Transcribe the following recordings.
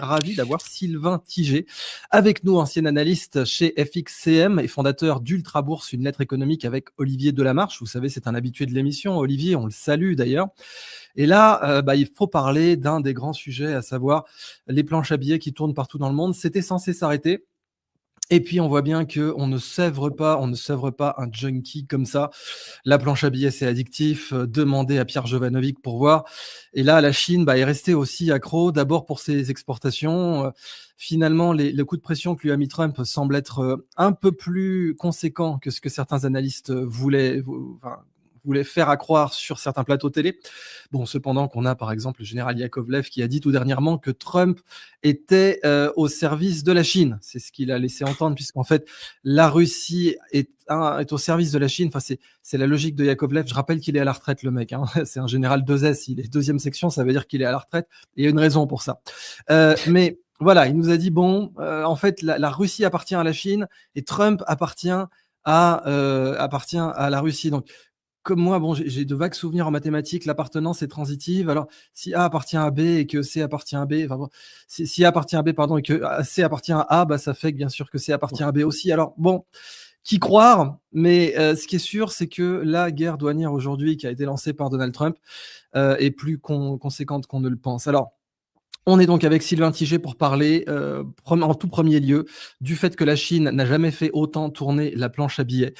Ravi d'avoir Sylvain Tiget avec nous, ancien analyste chez FXCM et fondateur d'Ultra Bourse, une lettre économique avec Olivier Delamarche. Vous savez, c'est un habitué de l'émission. Olivier, on le salue d'ailleurs. Et là, il faut parler d'un des grands sujets, à savoir les planches à billets qui tournent partout dans le monde. C'était censé s'arrêter. Et puis, on voit bien qu'on ne sèvre pas un junkie comme ça. La planche à billets, c'est addictif. Demandez à Pierre Jovanovic pour voir. Et là, la Chine est restée aussi accro, d'abord pour ses exportations. Finalement, le coup de pression que lui a mis Trump semble être un peu plus conséquent que ce que certains analystes voulaient faire accroire sur certains plateaux télé. Bon, cependant qu'on a par exemple le général Yakovlev qui a dit tout dernièrement que Trump était au service de la Chine. C'est ce qu'il a laissé entendre, puisqu'en fait, la Russie est au service de la Chine. Enfin, c'est la logique de Yakovlev. Je rappelle qu'il est à la retraite, le mec. C'est un général 2S. Il est deuxième section, ça veut dire qu'il est à la retraite. Et il y a une raison pour ça. Mais voilà, il nous a dit, en fait, la Russie appartient à la Chine et Trump appartient à la Russie. Donc, comme moi, j'ai de vagues souvenirs en mathématiques, l'appartenance est transitive. Alors, si A appartient à B et que C appartient à B, si A appartient à B, pardon, et que C appartient à A, ça fait que bien sûr que C appartient à B aussi. Alors, bon, qui croire, mais ce qui est sûr, c'est que la guerre douanière aujourd'hui qui a été lancée par Donald Trump est plus conséquente qu'on ne le pense. Alors, on est donc avec Sylvain Tiget pour parler, en tout premier lieu, du fait que la Chine n'a jamais fait autant tourner la planche à billets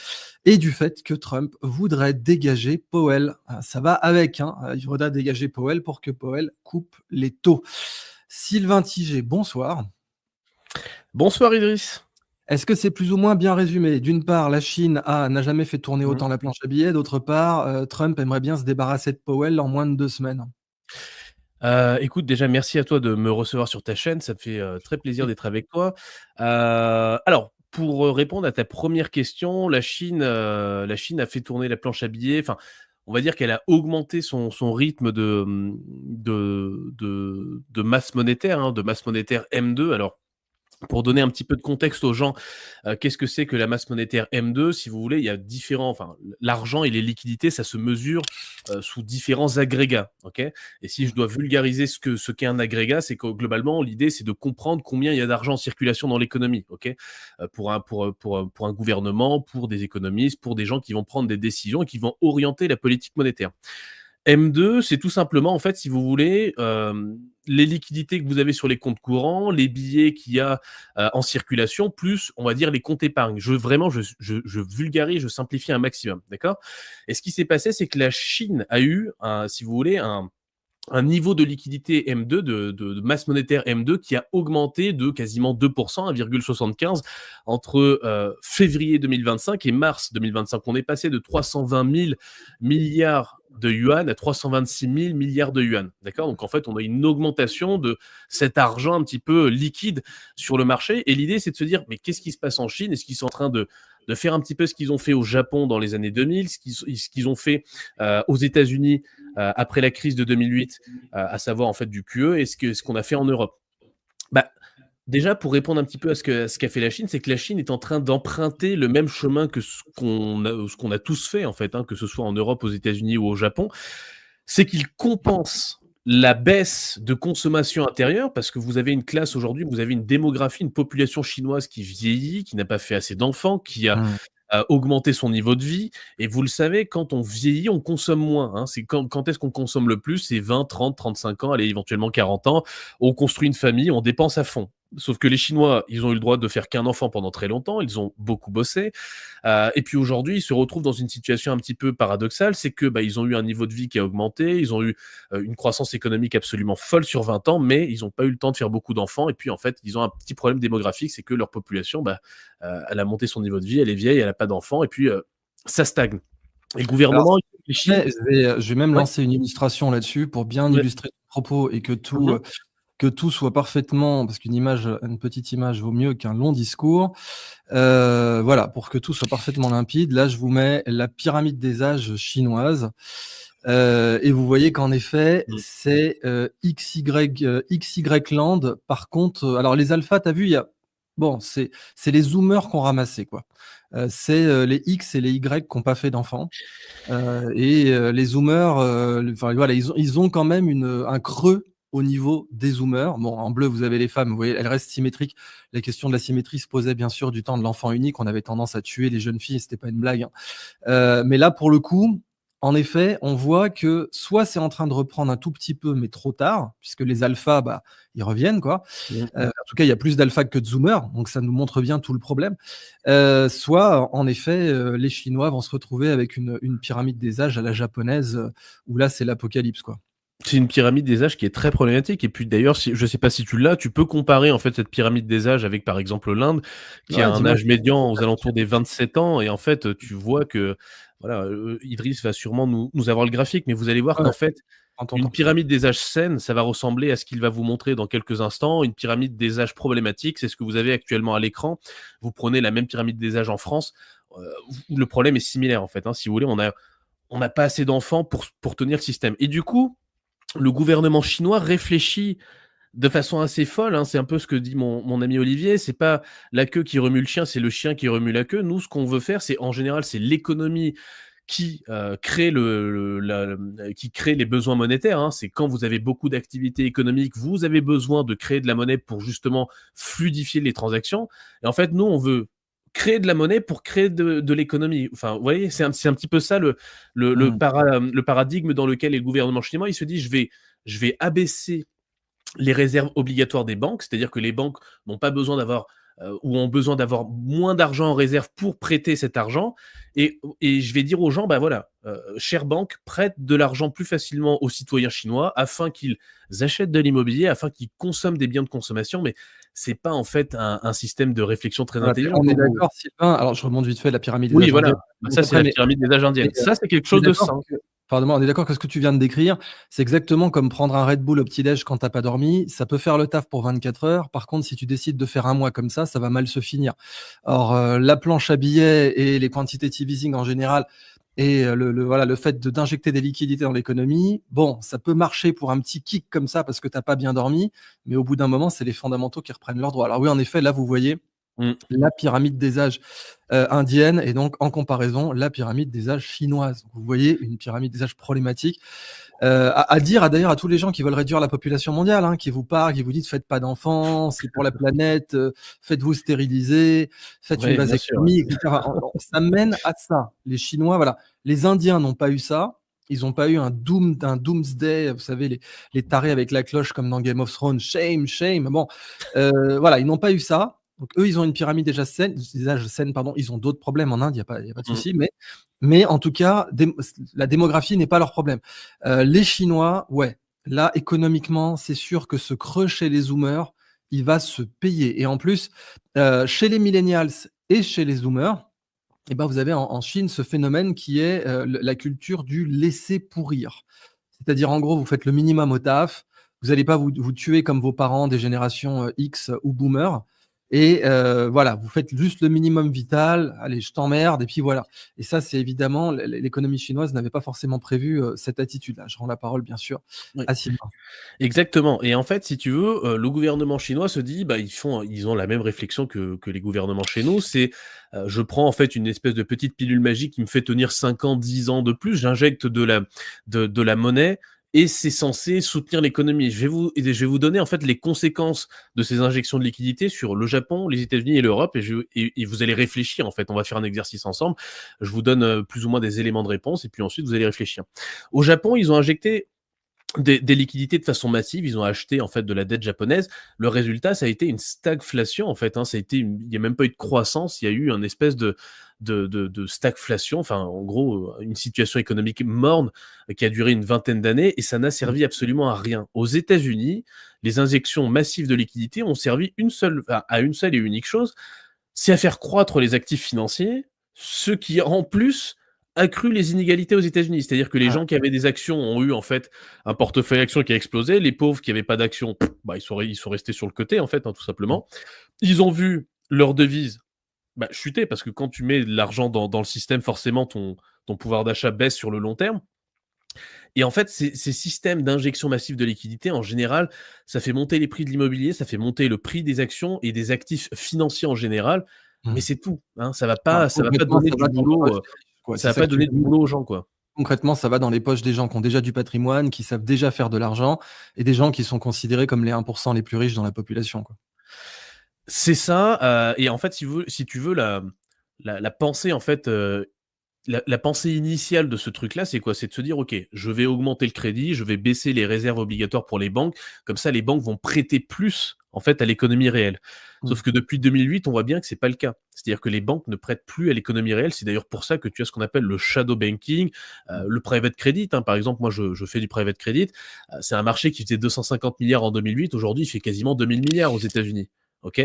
et du fait que Trump voudrait dégager Powell. Ça va avec, il voudrait dégager Powell pour que Powell coupe les taux. Sylvain Tiget, bonsoir. Bonsoir Idriss. Est-ce que c'est plus ou moins bien résumé? D'une part, la Chine n'a jamais fait tourner autant la planche à billets. D'autre part, Trump aimerait bien se débarrasser de Powell en moins de 2 semaines. Écoute, déjà, merci à toi de me recevoir sur ta chaîne. Ça me fait très plaisir d'être avec toi. Alors, pour répondre à ta première question, la Chine a fait tourner la planche à billets. Enfin, on va dire qu'elle a augmenté son rythme de masse monétaire, de masse monétaire M2. Alors, pour donner un petit peu de contexte aux gens, qu'est-ce que c'est que la masse monétaire M2? Si vous voulez, il y a différents... Enfin, l'argent et les liquidités, ça se mesure sous différents agrégats. Okay, et si je dois vulgariser ce qu'est un agrégat, c'est que globalement, l'idée, c'est de comprendre combien il y a d'argent en circulation dans l'économie. Okay, pour un gouvernement, pour des économistes, pour des gens qui vont prendre des décisions et qui vont orienter la politique monétaire. M2, c'est tout simplement, en fait, si vous voulez, les liquidités que vous avez sur les comptes courants, les billets qu'il y a en circulation, plus, on va dire, les comptes épargne. Je vulgarise, je simplifie un maximum, d'accord? Et ce qui s'est passé, c'est que la Chine a eu, si vous voulez, un niveau de liquidité M2, de masse monétaire M2 qui a augmenté de quasiment 2%, 1,75 entre février 2025 et mars 2025. On est passé de 320 000 milliards de yuan à 326 000 milliards de yuan. D'accord? Donc en fait, on a une augmentation de cet argent un petit peu liquide sur le marché. Et l'idée, c'est de se dire, mais qu'est-ce qui se passe en Chine? Est-ce qu'ils sont en train de faire un petit peu ce qu'ils ont fait au Japon dans les années 2000, ce qu'ils ont fait aux États-Unis après la crise de 2008, à savoir en fait du QE, et ce qu'on a fait en Europe? Déjà, pour répondre un petit peu à ce qu'a fait la Chine, c'est que la Chine est en train d'emprunter le même chemin que ce qu'on a tous fait, en fait, que ce soit en Europe, aux États-Unis ou au Japon. C'est qu'ils compensent la baisse de consommation intérieure, parce que vous avez une classe aujourd'hui, vous avez une démographie, une population chinoise qui vieillit, qui n'a pas fait assez d'enfants, qui a augmenté son niveau de vie. Et vous le savez, quand on vieillit, on consomme moins. C'est quand est-ce qu'on consomme le plus? C'est 20, 30, 35 ans, allez, éventuellement 40 ans. On construit une famille, on dépense à fond. Sauf que les Chinois, ils ont eu le droit de faire qu'un enfant pendant très longtemps, ils ont beaucoup bossé. Et puis aujourd'hui, ils se retrouvent dans une situation un petit peu paradoxale, c'est que ils ont eu un niveau de vie qui a augmenté, ils ont eu une croissance économique absolument folle sur 20 ans, mais ils n'ont pas eu le temps de faire beaucoup d'enfants. Et puis en fait, ils ont un petit problème démographique, c'est que leur population, elle a monté son niveau de vie, elle est vieille, elle n'a pas d'enfants, et puis ça stagne. Et le gouvernement, il réfléchit. Je vais même lancer une illustration là-dessus pour bien illustrer le propos et que tout soit parfaitement, parce une petite image vaut mieux qu'un long discours. Voilà, pour que tout soit parfaitement limpide. Là, je vous mets la pyramide des âges chinoise. Et vous voyez qu'en effet, c'est XY Land. Par contre, alors les alphas, t'as vu, c'est les zoomers qu'on ramassé, quoi. C'est les X et les Y qui n'ont pas fait d'enfants. Et les zoomers, voilà, ils ont quand même un creux au niveau des zoomers. Bon, en bleu, vous avez les femmes, vous voyez, elles restent symétriques. La question de la symétrie se posait bien sûr du temps de l'enfant unique. On avait tendance à tuer les jeunes filles, c'était pas une blague, hein. Mais là, pour le coup, en effet, on voit que soit c'est en train de reprendre un tout petit peu, mais trop tard, puisque les alphas, bah, ils reviennent, quoi. En tout cas, il y a plus d'alphas que de zoomers, donc ça nous montre bien tout le problème. Soit, en effet, les Chinois vont se retrouver avec une pyramide des âges à la japonaise, où là, c'est l'apocalypse, quoi. C'est une pyramide des âges qui est très problématique. Et puis d'ailleurs, je sais pas si tu l'as, tu peux comparer en fait cette pyramide des âges avec par exemple l'Inde, qui a Ouais, un dis-moi. âge médian aux alentours des 27 ans. Et en fait, tu vois que voilà, Idriss va sûrement nous avoir le graphique, mais vous allez voir Ouais, ouais, qu'en fait, prends ton une temps. pyramide des âges saine, ça va ressembler à ce qu'il va vous montrer dans quelques instants. Une pyramide des âges problématiques, c'est ce que vous avez actuellement à l'écran. Vous prenez la même pyramide des âges en France, le problème est similaire en fait, hein. Si vous voulez, on n'a pas assez d'enfants pour tenir le système. Et du coup, le gouvernement chinois réfléchit de façon assez folle, hein. C'est un peu ce que dit mon ami Olivier. C'est pas la queue qui remue le chien, c'est le chien qui remue la queue. Nous, ce qu'on veut faire, c'est en général, c'est l'économie qui crée qui crée les besoins monétaires, hein. C'est quand vous avez beaucoup d'activités économiques, vous avez besoin de créer de la monnaie pour justement fluidifier les transactions. Et en fait, nous, on veut créer de la monnaie pour créer de l'économie. Enfin, vous voyez, c'est un petit peu ça Mmh. le paradigme dans lequel est le gouvernement chinois. Il se dit, je vais abaisser les réserves obligatoires des banques, c'est-à-dire que les banques n'ont pas besoin d'avoir ou ont besoin d'avoir moins d'argent en réserve pour prêter cet argent. Et je vais dire aux gens, bah voilà, chère banque, prête de l'argent plus facilement aux citoyens chinois afin qu'ils achètent de l'immobilier, afin qu'ils consomment des biens de consommation. Mais c'est pas en fait un système de réflexion très Voilà, intelligent on est quand vous... d'accord, Sylvain. Alors, je remonte vite fait la pyramide des Oui, âges voilà, indiens. bah, Donc ça c'est après, la mais pyramide des âges indiennes. mais, Ça, c'est quelque on est chose de d'accord sain. que pardon-moi, on est d'accord que ce que tu viens de décrire, c'est exactement comme prendre un Red Bull au petit-déj quand tu as pas dormi. Ça peut faire le taf pour 24 heures. Par contre, si tu décides de faire un mois comme ça va mal se finir. Or, la planche à billets et les quantitative easing en général et voilà, le fait d'injecter des liquidités dans l'économie, bon, ça peut marcher pour un petit kick comme ça parce que tu as pas bien dormi, mais au bout d'un moment, c'est les fondamentaux qui reprennent leur droit. Alors oui, en effet, là, vous voyez Mmh. la pyramide des âges indienne et donc en comparaison la pyramide des âges chinoise. Vous voyez une pyramide des âges problématique. À dire d'ailleurs à tous les gens qui veulent réduire la population mondiale, hein, qui vous parlent, qui vous disent faites pas d'enfants, c'est pour la planète, faites-vous stériliser, faites une Ouais, bien sûr, ouais. vasectomie, etc. Ça mène à ça. Les Chinois, voilà. Les Indiens n'ont pas eu ça. Ils n'ont pas eu un doomsday, vous savez, les tarés avec la cloche comme dans Game of Thrones, shame, shame. Bon, voilà, ils n'ont pas eu ça. Donc eux, ils ont une pyramide déjà saine, des âges saines, pardon. Ils ont d'autres problèmes en Inde, il y a pas de Mmh. souci, mais en tout cas, la démographie n'est pas leur problème. Les Chinois, ouais, là, économiquement, c'est sûr que ce creux chez les zoomers, il va se payer. Et en plus, chez les millennials et chez les zoomers, eh ben, vous avez en Chine ce phénomène qui est la culture du laisser pourrir. C'est-à-dire, en gros, vous faites le minimum au taf, vous n'allez pas vous tuer comme vos parents des générations X ou boomers. Et voilà, vous faites juste le minimum vital, allez, je t'emmerde, et puis voilà. Et ça, c'est évidemment, l'économie chinoise n'avait pas forcément prévu cette attitude-là. Je rends la parole, bien sûr, Oui. à Sylvain. Exactement. Et en fait, si tu veux, le gouvernement chinois se dit, bah, ils ont la même réflexion que les gouvernements chez nous. C'est, je prends en fait une espèce de petite pilule magique qui me fait tenir 5 ans, 10 ans de plus. J'injecte de la monnaie et c'est censé soutenir l'économie. Je vais vous donner en fait les conséquences de ces injections de liquidités sur le Japon, les États-Unis et l'Europe. Et vous allez réfléchir. En fait, on va faire un exercice ensemble. Je vous donne plus ou moins des éléments de réponse et puis ensuite vous allez réfléchir. Au Japon, ils ont injecté des liquidités de façon massive, ils ont acheté en fait de la dette japonaise. Le résultat, ça a été une stagflation en fait, hein. Il n'y a même pas eu de croissance, il y a eu une espèce de stagflation, enfin en gros une situation économique morne qui a duré une vingtaine d'années et ça n'a servi absolument à rien. Aux États-Unis, les injections massives de liquidités ont servi à une seule et unique chose, c'est à faire croître les actifs financiers, ce qui en plus accru les inégalités aux États-Unis. C'est-à-dire que les Ah, gens qui avaient des actions ont eu en fait un portefeuille actions qui a explosé. Les pauvres qui n'avaient pas d'actions, bah, ils sont restés sur le côté en fait, hein, tout simplement. Ils ont vu leur devise chuter parce que quand tu mets de l'argent dans le système, forcément ton pouvoir d'achat baisse sur le long terme. Et en fait, ces systèmes d'injection massive de liquidité, en général, ça fait monter les prix de l'immobilier, ça fait monter le prix des actions et des actifs financiers en général. Mais mmh. c'est tout, hein. Alors Ça va pas concrètement, donner ça du va dans le boulot, rush des riches, quoi. ça C'est va ça pas que tu donner veux du dire? boulot aux gens, quoi. concrètement, ça va dans les poches des gens qui ont déjà du patrimoine, qui savent déjà faire de l'argent et des gens qui sont considérés comme les 1 les plus riches dans la population, quoi. C'est ça, et en fait, si tu veux la pensée en fait, la pensée initiale de ce truc-là, c'est quoi? C'est de se dire: «OK, je vais augmenter le crédit, je vais baisser les réserves obligatoires pour les banques, comme ça les banques vont prêter plus, en fait, à l'économie réelle». Mmh. Sauf que depuis 2008, on voit bien que c'est pas le cas. C'est-à-dire que les banques ne prêtent plus à l'économie réelle. C'est d'ailleurs pour ça que tu as ce qu'on appelle le shadow banking, le private credit, hein. Par exemple, moi je fais du private credit, c'est un marché qui faisait 250 milliards en 2008, aujourd'hui il fait quasiment 2 000 milliards aux États-Unis, OK?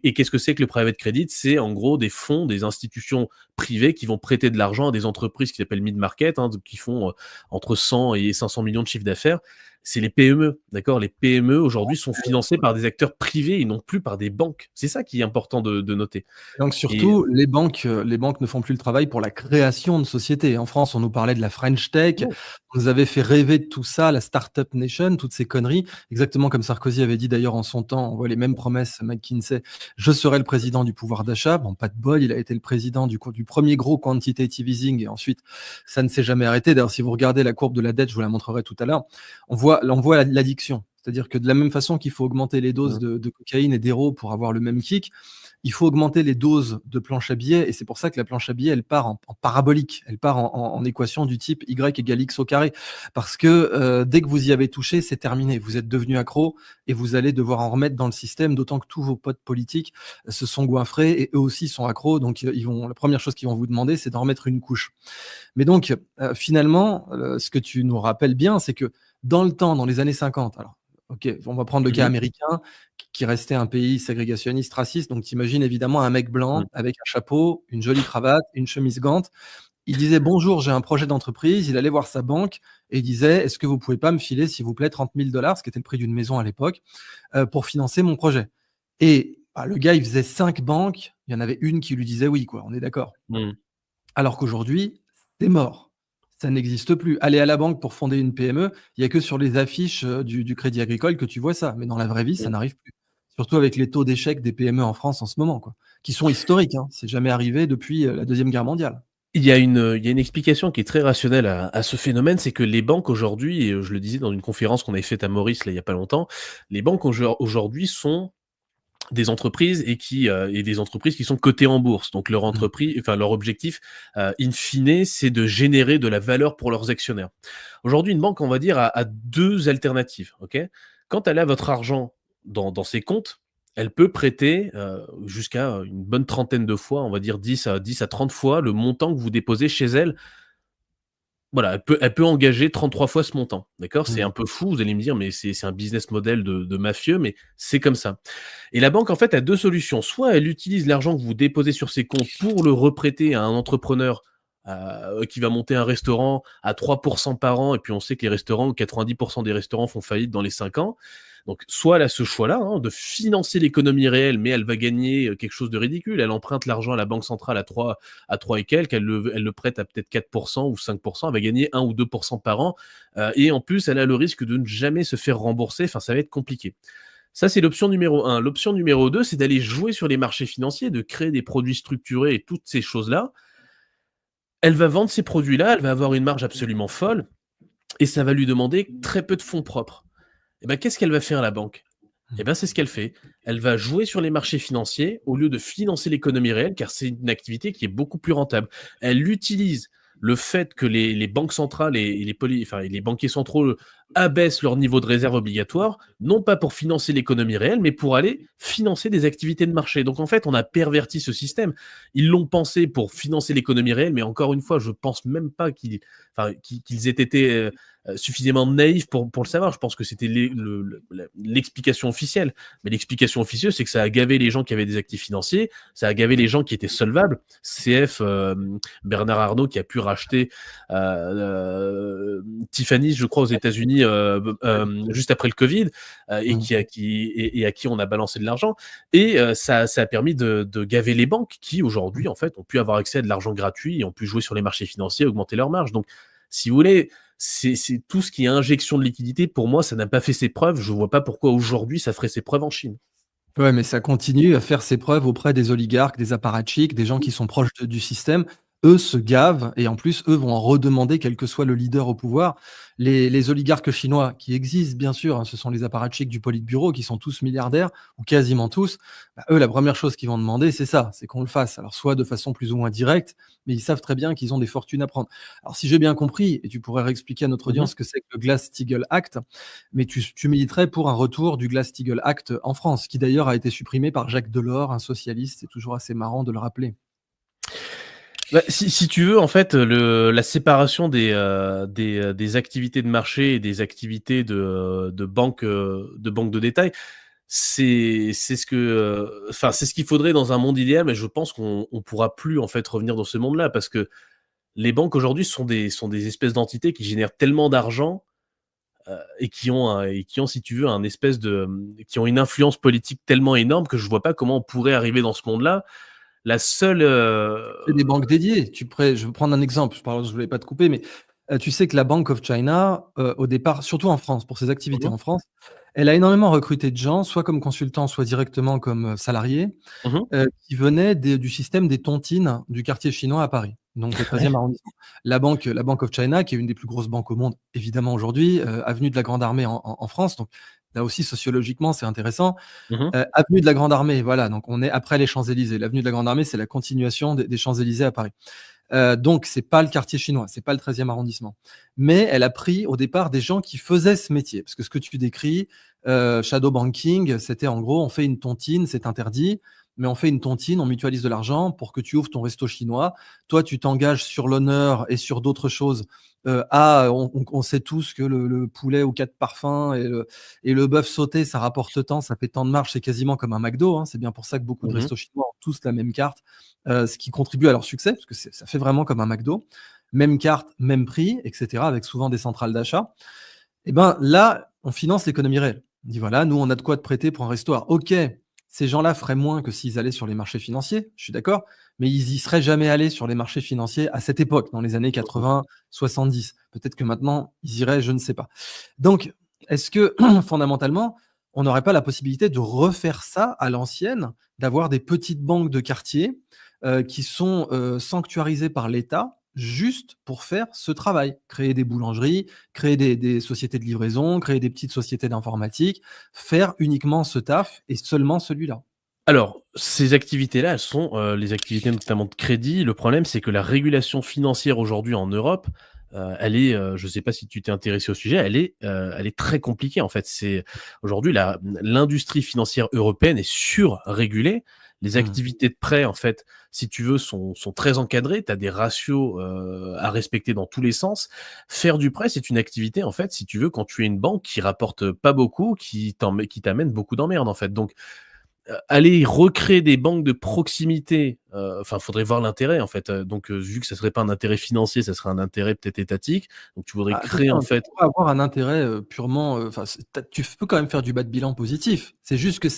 Et qu'est-ce que c'est que le private credit? C'est en gros des fonds, des institutions privées qui vont prêter de l'argent à des entreprises qui s'appellent mid-market, hein, qui font entre 100 et 500 millions de chiffre d'affaires. C'est les PME, d'accord? Les PME aujourd'hui sont financées par des acteurs privés et non plus par des banques. C'est ça qui est important de noter. Donc Et surtout, les banques ne font plus le travail pour la création de sociétés. En France, on nous parlait de la French Tech, non. on nous avait fait rêver de tout ça, la Startup Nation, toutes ces conneries, exactement comme Sarkozy avait dit d'ailleurs en son temps, on voit les mêmes promesses à McKinsey: «Je serai le président du pouvoir d'achat». Bon, pas de bol, il a été le président du premier gros quantitative easing et ensuite ça ne s'est jamais arrêté. D'ailleurs, si vous regardez la courbe de la dette, je vous la montrerai tout à l'heure, on voit l'addiction. C'est-à-dire que de la même façon qu'il faut augmenter les doses Mmh. de cocaïne et d'héro pour avoir le même kick, il faut augmenter les doses de planche à billets et c'est pour ça que la planche à billets, elle part en parabolique, elle part en équation du type y égale x au carré. Parce que dès que vous y avez touché, c'est terminé. Vous êtes devenu accro et vous allez devoir en remettre dans le système, d'autant que tous vos potes politiques se sont goinfrés et eux aussi sont accros. Donc la première chose qu'ils vont vous demander, c'est d'en remettre une couche. Mais donc, finalement, ce que tu nous rappelles bien, c'est que dans le temps, dans les années 50, alors, OK, on va prendre le cas Mmh. américain, qui restait un pays ségrégationniste, raciste. Donc, tu imagines évidemment un mec Mmh. blanc avec un chapeau, une jolie cravate, une chemise gante. Il disait: «Bonjour, j'ai un projet d'entreprise». Il allait voir sa banque et il disait: «Est-ce que vous pouvez pas me filer, s'il vous plaît, 30 000 $», ce qui était le prix d'une maison à l'époque, pour financer mon projet?» Et bah, le gars, il faisait 5 banques, il y en avait une qui lui disait oui, quoi, on est d'accord. Mmh. Alors qu'aujourd'hui, c'est mort. Ça n'existe plus. Aller à la banque pour fonder une PME, il y a que sur les affiches, du Crédit Agricole que tu vois ça, mais dans la vraie vie, ça Mmh. n'arrive plus. Surtout avec les taux d'échec des PME en France en ce moment, quoi, qui sont historiques, hein. C'est jamais arrivé depuis, la 2e guerre mondiale. Il y a une explication qui est très rationnelle à ce phénomène, c'est que les banques aujourd'hui, et je le disais dans une conférence qu'on avait faite à Maurice là, il y a pas longtemps, les banques aujourd'hui sont des entreprises et des entreprises qui sont cotées en bourse. Donc Mmh. leur objectif, in fine, c'est de générer de la valeur pour leurs actionnaires. Aujourd'hui, une banque, on va dire, a 2 alternatives, OK? Quand elle a votre argent dans ses comptes, elle peut prêter, jusqu'à une bonne trentaine de fois, on va dire 10 à 30 fois le montant que vous déposez chez elle. Voilà, elle peut engager 33 fois ce montant, d'accord? C'est Mmh. un peu fou, vous allez me dire: «Mais c'est un business model de mafieux», mais c'est comme ça. Et la banque, en fait, a 2 solutions. Soit elle utilise l'argent que vous déposez sur ses comptes pour le reprêter à un entrepreneur, qui va monter un restaurant à 3 par an, et puis on sait que les restaurants, 90 des restaurants font faillite dans les 5 ans. Donc soit elle a ce choix-là, hein, de financer l'économie réelle, mais elle va gagner, quelque chose de ridicule. Elle emprunte l'argent à la banque centrale à trois et quelques, elle le prête à peut-être 4 ou 5, elle va gagner 1 ou 2 par an, et en plus, elle a le risque de ne jamais se faire rembourser, enfin ça va être compliqué. Ça, c'est l'option numéro un. L'option numéro 2, c'est d'aller jouer sur les marchés financiers, de créer des produits structurés et toutes ces choses-là. Elle va vendre ces produits-là, elle va avoir une marge absolument folle et ça va lui demander très peu de fonds propres. Et ben, qu'est-ce qu'elle va faire, la banque? Mmh. Et ben, c'est ce qu'elle fait. Elle va jouer sur les marchés financiers au lieu de financer l'économie réelle, car c'est une activité qui est beaucoup plus rentable. Elle utilise le fait que les banques centrales et les banquiers centraux abaissent leur niveau de réserve obligatoire, non pas pour financer l'économie réelle, mais pour aller financer des activités de marché. Donc en fait, on a perverti ce système. Ils l'ont pensé pour financer l'économie réelle, mais encore une fois, je pense même pas qu'ils aient été suffisamment naïfs pour le savoir. Je pense que c'était l'explication officielle. Mais l'explication officieuse, c'est que ça a gavé les gens qui avaient des actifs financiers, ça a gavé les gens qui étaient solvables. CF, Bernard Arnault, qui a pu racheter Tiffany's, je crois, aux États-Unis, juste après le Covid, Mmh. et à qui on a balancé de l'argent. Et ça a permis de gaver les banques qui, aujourd'hui, en fait, ont pu avoir accès à de l'argent gratuit et ont pu jouer sur les marchés financiers, augmenter leurs marges. Donc, si vous voulez, c'est tout ce qui est injection de liquidité, pour moi, ça n'a pas fait ses preuves. Je vois pas pourquoi aujourd'hui ça ferait ses preuves en Chine. Ouais, mais ça continue à faire ses preuves auprès des oligarques, des apparatchiks, des gens qui sont proches du système. eux se gavent et en plus, eux vont en redemander quel que soit le leader au pouvoir. Les oligarques chinois qui existent, bien sûr, hein, ce sont les apparatchiks du Politburo qui sont tous milliardaires ou quasiment tous. Bah, eux, la première chose qu'ils vont demander, c'est ça, c'est qu'on le fasse. Alors soit de façon plus ou moins directe, mais ils savent très bien qu'ils ont des fortunes à prendre. Alors si j'ai bien compris, et tu pourrais réexpliquer à notre Mmh. audience ce que c'est que le Glass-Steagall Act, mais tu militerais pour un retour du Glass-Steagall Act en France, qui d'ailleurs a été supprimé par Jacques Delors, un socialiste. C'est toujours assez marrant de le rappeler. Bah, si tu veux, en fait, la séparation des activités de marché et des activités de banque de détail, c'est ce que, enfin, c'est ce qu'il faudrait dans un monde idéal, mais je pense qu'on pourra plus, en fait, revenir dans ce monde-là parce que les banques aujourd'hui sont des espèces d'entités qui génèrent tellement d'argent, et qui ont, si tu veux, un espèce de, qui ont une influence politique tellement énorme que je vois pas comment on pourrait arriver dans ce monde-là. La seule, C'est des banques dédiées. Je vais prendre un exemple, pardon, je voulais pas te couper, mais tu sais que la Bank of China, au départ, surtout en France, pour ses activités mmh en France, elle a énormément recruté de gens, soit comme consultants, soit directement comme, salariés, mh. qui venaient du système des tontines du quartier chinois à Paris, donc le Ouais. 13e arrondissement. La Bank of China, qui est une des plus grosses banques au monde, évidemment aujourd'hui, avenue de la Grande Armée en France, donc là aussi sociologiquement, c'est intéressant. Mmh. Avenue de la Grande Armée, voilà, donc on est après les Champs-Élysées. L'avenue de la Grande Armée, c'est la continuation des Champs-Élysées à Paris. Donc c'est pas le quartier chinois, c'est pas le 13e arrondissement. Mais elle a pris au départ des gens qui faisaient ce métier. Parce que ce que tu décris, shadow banking, c'était en gros, on fait une tontine, c'est interdit, mais on fait une tontine, on mutualise de l'argent pour que tu ouvres ton resto chinois. Toi, tu t'engages sur l'honneur et sur d'autres choses. On sait tous que le poulet aux 4 parfums et le bœuf sauté, ça rapporte tant, ça fait tant de marge, c'est quasiment comme un McDo, hein. C'est bien pour ça que beaucoup de Mmh. restos chinois ont tous la même carte, ce qui contribue à leur succès, parce que ça fait vraiment comme un McDo. Même carte, même prix, et cetera, avec souvent des centrales d'achat. Et ben là, on finance l'économie réelle. On dit voilà, nous, on a de quoi te prêter pour un resto. Alors, OK, ces gens-là feraient moins que s'ils allaient sur les marchés financiers, je suis d'accord, mais ils y seraient jamais allés sur les marchés financiers à cette époque, dans les années 80, 70. Peut-être que maintenant, ils iraient, je ne sais pas. Donc, est-ce que fondamentalement, on n'aurait pas la possibilité de refaire ça à l'ancienne, d'avoir des petites banques de quartier qui sont sanctuarisées par l'État juste pour faire ce travail, créer des boulangeries, créer des sociétés de livraison, créer des petites sociétés d'informatique, faire uniquement ce taf et seulement celui-là. Alors, ces activités-là, elles sont, les activités notamment de crédit. Le problème, c'est que la régulation financière aujourd'hui en Europe, elle est, je ne sais pas si tu t'es intéressé au sujet, elle est très compliquée en fait. C'est aujourd'hui l'industrie financière européenne est surrégulée. Les Mmh. activités de prêt en fait, si tu veux, sont très encadrées. Tu as des ratios, à respecter dans tous les sens. Faire du prêt, c'est une activité en fait, si tu veux, quand tu es une banque qui rapporte pas beaucoup, qui t'amène beaucoup d'emmerdes en fait. Donc aller recréer des banques de proximité, enfin, faudrait voir l'intérêt, en fait, donc vu que ça serait pas un intérêt financier, ça serait un intérêt peut-être étatique, donc tu voudrais Ah, créer, en attention, tu fait. pourrais avoir un intérêt, purement, enfin, tu peux quand même faire du bas de bilan positif. C'est juste que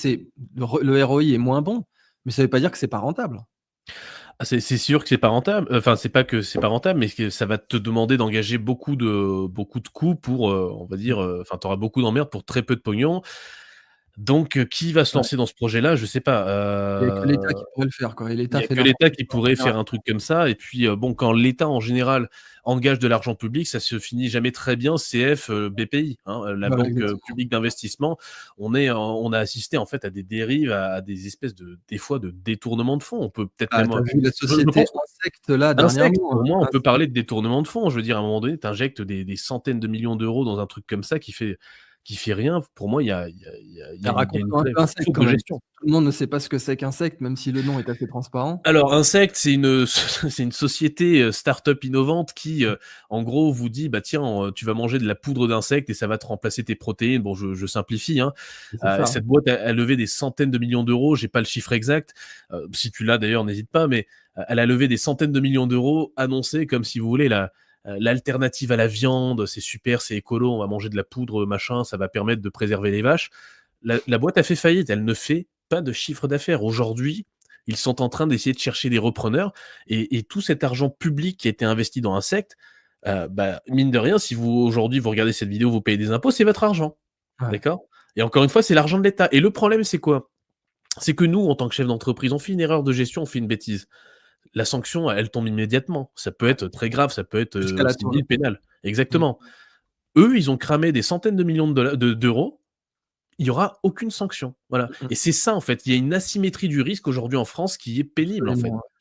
le ROI est moins bon, mais ça ne veut pas dire que c'est pas rentable. Ah, c'est sûr que c'est pas rentable, enfin, c'est pas que c'est pas rentable, mais que ça va te demander d'engager beaucoup de coûts pour, on va Mmh. dire, enfin, tu auras beaucoup d'emmerdes pour très peu de pognon, donc qui va se Ouais. lancer dans ce projet-là? Je sais pas, Il y a que l'État qui pourrait le faire, quoi, et il l'État y a fait que n'importe l'État qui quoi en pourrait général. faire un truc comme ça et puis, bon, quand l'État, en général, engage de l'argent public, ça se finit jamais très bien, CF, BPI, hein, la Voilà, banque, exactement. publique d'investissement. On a assisté, en fait, à des dérives, à des espèces de des fois, de détournement de fonds. On peut peut-être Ah, même, tu as vu la je société pense Insect là insectes, dernièrement, pour moi, on peut Insect. parler de détournement de fonds. Je veux dire, à un moment donné, tu injectes des centaines de millions d'euros dans un truc comme ça qui fait rien. Pour moi, Ah, il y a une raconte-nous un vraie peu Insect faute quand de même. gestion. Tout le monde ne sait pas ce que c'est qu'Insect, même si le nom est assez transparent. Alors Insect, c'est une c'est une société, start-up innovante qui, en gros, vous dit: «Bah, tiens, tu vas manger de la poudre d'insectes et ça va te remplacer tes protéines». Bon, je simplifie, hein. C'est ça, hein. Cette boîte a levé des centaines de millions d'euros, j'ai pas le chiffre exact, si tu l'as d'ailleurs, n'hésite pas, mais, elle a levé des centaines de millions d'euros, annoncé comme si vous voulez l'alternative à la viande, c'est super, c'est écolo, on va manger de la poudre, machin, ça va permettre de préserver les vaches. La boîte a fait faillite, elle ne fait pas de chiffre d'affaires. Aujourd'hui, ils sont en train d'essayer de chercher des repreneurs et tout cet argent public qui a été investi dans Insect, bah, mine de rien, si vous aujourd'hui vous regardez cette vidéo, vous payez des impôts, c'est votre argent, Ouais. d'accord? Et encore une fois, c'est l'argent de l'État et le problème, c'est quoi? C'est que nous, en tant que chef d'entreprise, on fait une erreur de gestion, on fait une bêtise. la sanction, elle tombe immédiatement. Ça peut être très grave, ça peut être Jusqu'à la civil, tournée. pénal. Mmh. Exactement. Eux, ils ont cramé des centaines de millions d'euros. Il y aura aucune sanction. Voilà. Mmh mh. Et c'est ça, en fait. Il y a une asymétrie du risque aujourd'hui en France qui est pénible, en fait. Absolument, ouais.